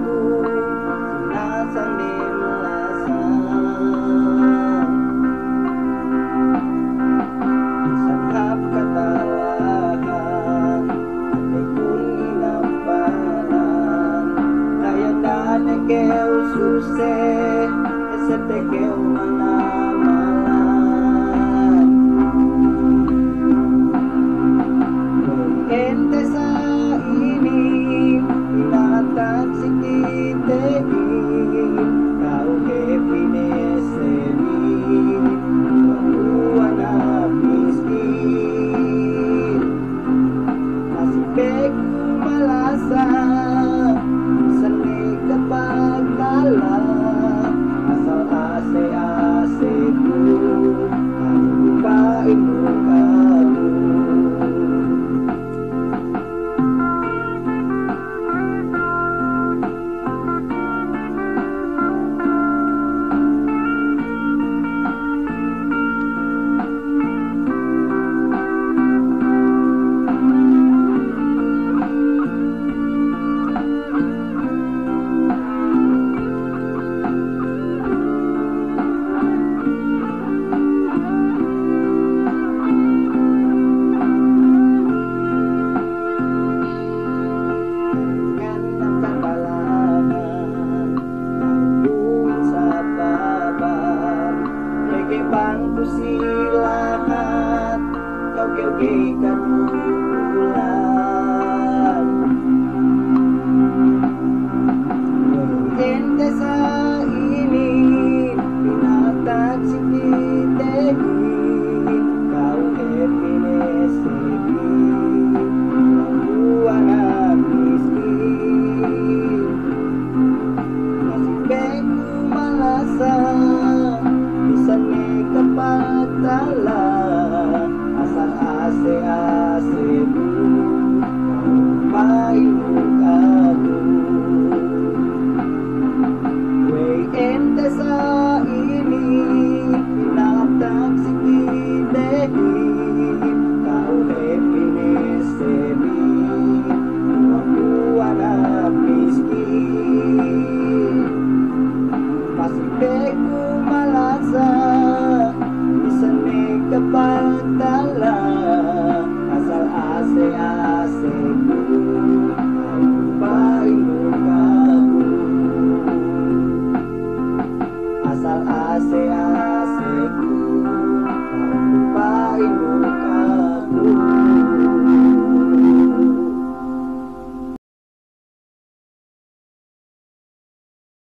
ku sinasang di melasan sanghap katalahan hati kun inamparan kaya dane keu suse esete keu manamalan ente sa ini binatang sikitein kau kepineseni bahwa anak miskin masih beku malasa seni kepakala asal ase-aseku aku lupain mukamu. Bangku silakan kau kau